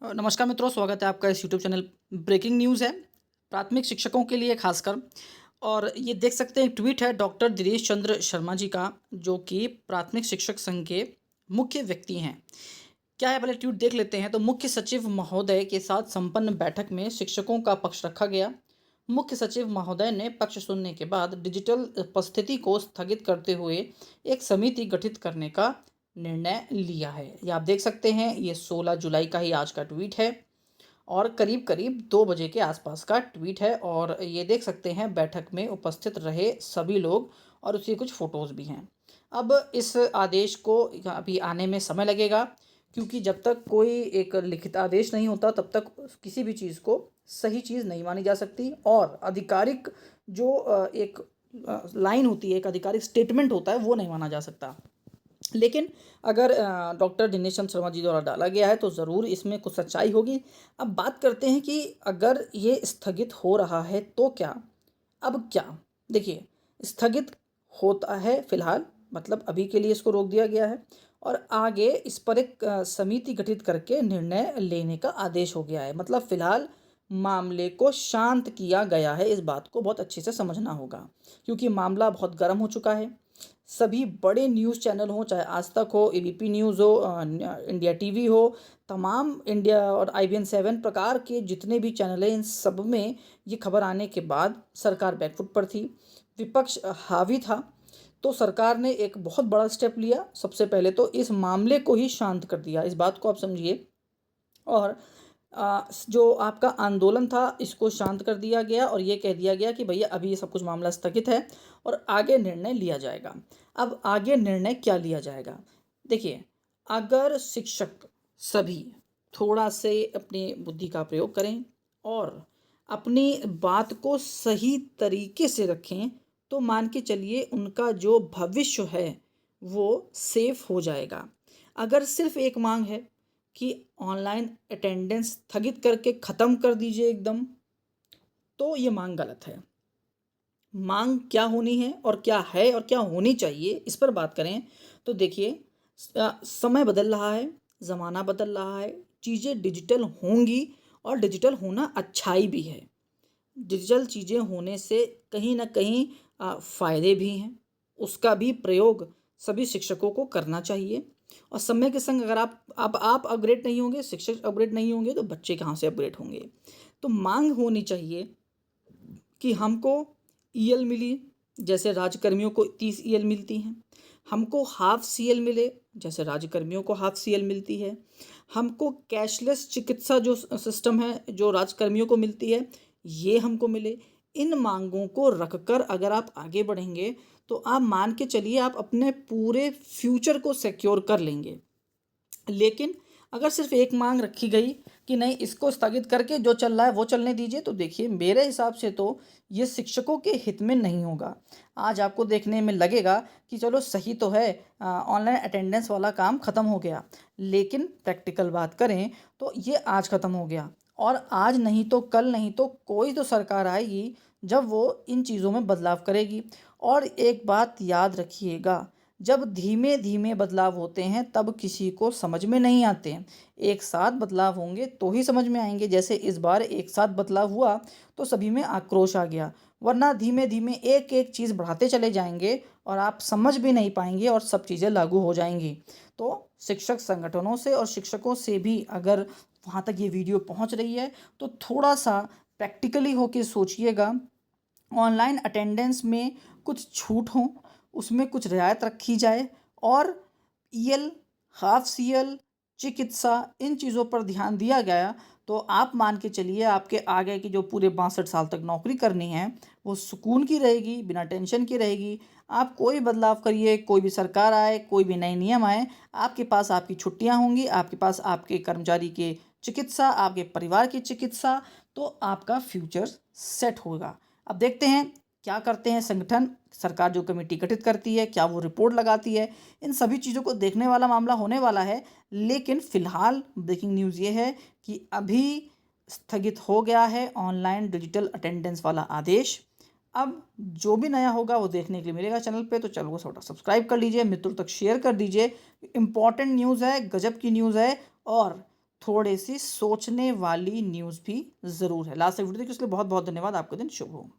नमस्कार मित्रों, स्वागत है आपका इस यूट्यूब चैनल। ब्रेकिंग न्यूज़ है प्राथमिक शिक्षकों के लिए खासकर। और ये देख सकते हैं, एक ट्वीट है डॉक्टर दिनेश चंद्र शर्मा जी का, जो कि प्राथमिक शिक्षक संघ के मुख्य व्यक्ति हैं। क्या है, पहले ट्वीट देख लेते हैं। तो मुख्य सचिव महोदय के साथ संपन्न बैठक में शिक्षकों का पक्ष रखा गया। मुख्य सचिव महोदय ने पक्ष सुनने के बाद डिजिटल उपस्थिति को स्थगित करते हुए एक समिति गठित करने का निर्णय लिया है। ये आप देख सकते हैं, ये 16 जुलाई का ही आज का ट्वीट है और करीब-करीब 2 बजे के आसपास का ट्वीट है। और ये देख सकते हैं, बैठक में उपस्थित रहे सभी लोग और उसकी कुछ फ़ोटोज़ भी हैं। अब इस आदेश को अभी आने में समय लगेगा, क्योंकि जब तक कोई एक लिखित आदेश नहीं होता तब तक किसी भी चीज़ को सही चीज़ नहीं मानी जा सकती। और आधिकारिक जो एक लाइन होती है, एक आधिकारिक स्टेटमेंट होता है, वो नहीं माना जा सकता। लेकिन अगर डॉक्टर दिनेश चंद्र शर्मा जी द्वारा डाला गया है तो ज़रूर इसमें कुछ सच्चाई होगी। अब बात करते हैं कि अगर ये स्थगित हो रहा है तो क्या? अब क्या? देखिए, स्थगित होता है फ़िलहाल, मतलब अभी के लिए इसको रोक दिया गया है और आगे इस पर एक समिति गठित करके निर्णय लेने का आदेश हो गया है। मतलब फ़िलहाल मामले को शांत किया गया है। इस बात को बहुत अच्छे से समझना होगा, क्योंकि मामला बहुत गर्म हो चुका है। सभी बड़े न्यूज़ चैनल हों, चाहे आज तक हो, एबीपी न्यूज़ हो, इंडिया टीवी हो, तमाम इंडिया और आईबीएन 7 प्रकार के जितने भी चैनल हैं, इन सब में ये खबर आने के बाद सरकार बैकफुट पर थी, विपक्ष हावी था। तो सरकार ने एक बहुत बड़ा स्टेप लिया। सबसे पहले तो इस मामले को ही शांत कर दिया, इस बात को आप समझिए। और जो आपका आंदोलन था, इसको शांत कर दिया गया और ये कह दिया गया कि भैया अभी ये सब कुछ मामला स्थगित है और आगे निर्णय लिया जाएगा। अब आगे निर्णय क्या लिया जाएगा? देखिए, अगर शिक्षक सभी थोड़ा से अपनी बुद्धि का प्रयोग करें और अपनी बात को सही तरीके से रखें, तो मान के चलिए उनका जो भविष्य है वो सेफ हो जाएगा। अगर सिर्फ़ एक माँग है कि ऑनलाइन अटेंडेंस स्थगित करके ख़त्म कर दीजिए एकदम, तो ये माँग गलत है। माँग क्या होनी है और क्या है और क्या होनी चाहिए, इस पर बात करें तो देखिए, समय बदल रहा है, ज़माना बदल रहा है, चीज़ें डिजिटल होंगी और डिजिटल होना अच्छाई भी है। डिजिटल चीज़ें होने से कहीं न कहीं फ़ायदे भी हैं, उसका भी प्रयोग सभी शिक्षकों को करना चाहिए। और समय के संग अगर आप अपग्रेड नहीं होंगे, शिक्षक अपग्रेड नहीं होंगे, तो बच्चे कहाँ से अपग्रेड होंगे? तो माँग होनी चाहिए कि हमको ईएल मिली, जैसे राज्यकर्मियों को 30 ईएल मिलती हैं। हमको हाफ़ सीएल मिले, जैसे राज्यकर्मियों को हाफ़ सीएल मिलती है। हमको कैशलेस चिकित्सा जो सिस्टम है, जो राज्यकर्मियों को मिलती है, ये हमको मिले। इन माँगों को रखकर अगर आप आगे बढ़ेंगे, तो आप मान के चलिए आप अपने पूरे फ्यूचर को सिक्योर कर लेंगे। लेकिन अगर सिर्फ़ एक माँग रखी गई कि नहीं, इसको स्थगित करके जो चल रहा है वो चलने दीजिए, तो देखिए मेरे हिसाब से तो ये शिक्षकों के हित में नहीं होगा। आज आपको देखने में लगेगा कि चलो सही तो है, ऑनलाइन अटेंडेंस वाला काम ख़त्म हो गया, लेकिन प्रैक्टिकल बात करें तो ये आज ख़त्म हो गया और आज नहीं तो कल नहीं तो कोई तो सरकार आएगी जब वो इन चीज़ों में बदलाव करेगी। और एक बात याद रखिएगा, जब धीमे-धीमे बदलाव होते हैं तब किसी को समझ में नहीं आते हैं। एक साथ बदलाव होंगे तो ही समझ में आएँगे। जैसे इस बार एक साथ बदलाव हुआ तो सभी में आक्रोश आ गया, वरना धीमे-धीमे एक-एक चीज़ बढ़ाते चले जाएँगे और आप समझ भी नहीं पाएँगे और सब चीज़ें लागू हो जाएँगी। तो शिक्षक संगठनों से और शिक्षकों से भी अगर वहाँ तक ये वीडियो पहुँच रही है, तो थोड़ा-सा प्रैक्टिकली होके सोचिएगा। ऑनलाइन अटेंडेंस में कुछ छूट हो, उसमें कुछ रियायत रखी जाए और ईएल, हाफ सीएल, चिकित्सा, इन चीज़ों पर ध्यान दिया गया तो आप मान के चलिए आपके आगे की जो पूरे 62 साल तक नौकरी करनी है, वो सुकून की रहेगी, बिना टेंशन की रहेगी। आप कोई बदलाव करिए, कोई भी सरकार आए, कोई भी नए नियम आए, आपके पास आपकी छुट्टियाँ होंगी, आपके पास आपके कर्मचारी की चिकित्सा, आपके परिवार की चिकित्सा, तो आपका फ्यूचर सेट होगा। अब देखते हैं क्या करते हैं संगठन, सरकार जो कमेटी गठित करती है, क्या वो रिपोर्ट लगाती है, इन सभी चीज़ों को देखने वाला मामला होने वाला है। लेकिन फ़िलहाल ब्रेकिंग न्यूज़ ये है कि अभी स्थगित हो गया है ऑनलाइन डिजिटल अटेंडेंस वाला आदेश। अब जो भी नया होगा वो देखने के लिए मिलेगा चैनल पे, तो चैनल को थोड़ा सब्सक्राइब कर लीजिए, मित्रों तक शेयर कर दीजिए। इम्पॉर्टेंट न्यूज़ है, गजब की न्यूज़ है और थोड़ी सी सोचने वाली न्यूज़ भी ज़रूर है। लास्ट तक वीडियो देखिए, उसके लिए बहुत बहुत धन्यवाद। आपका दिन शुभ हो।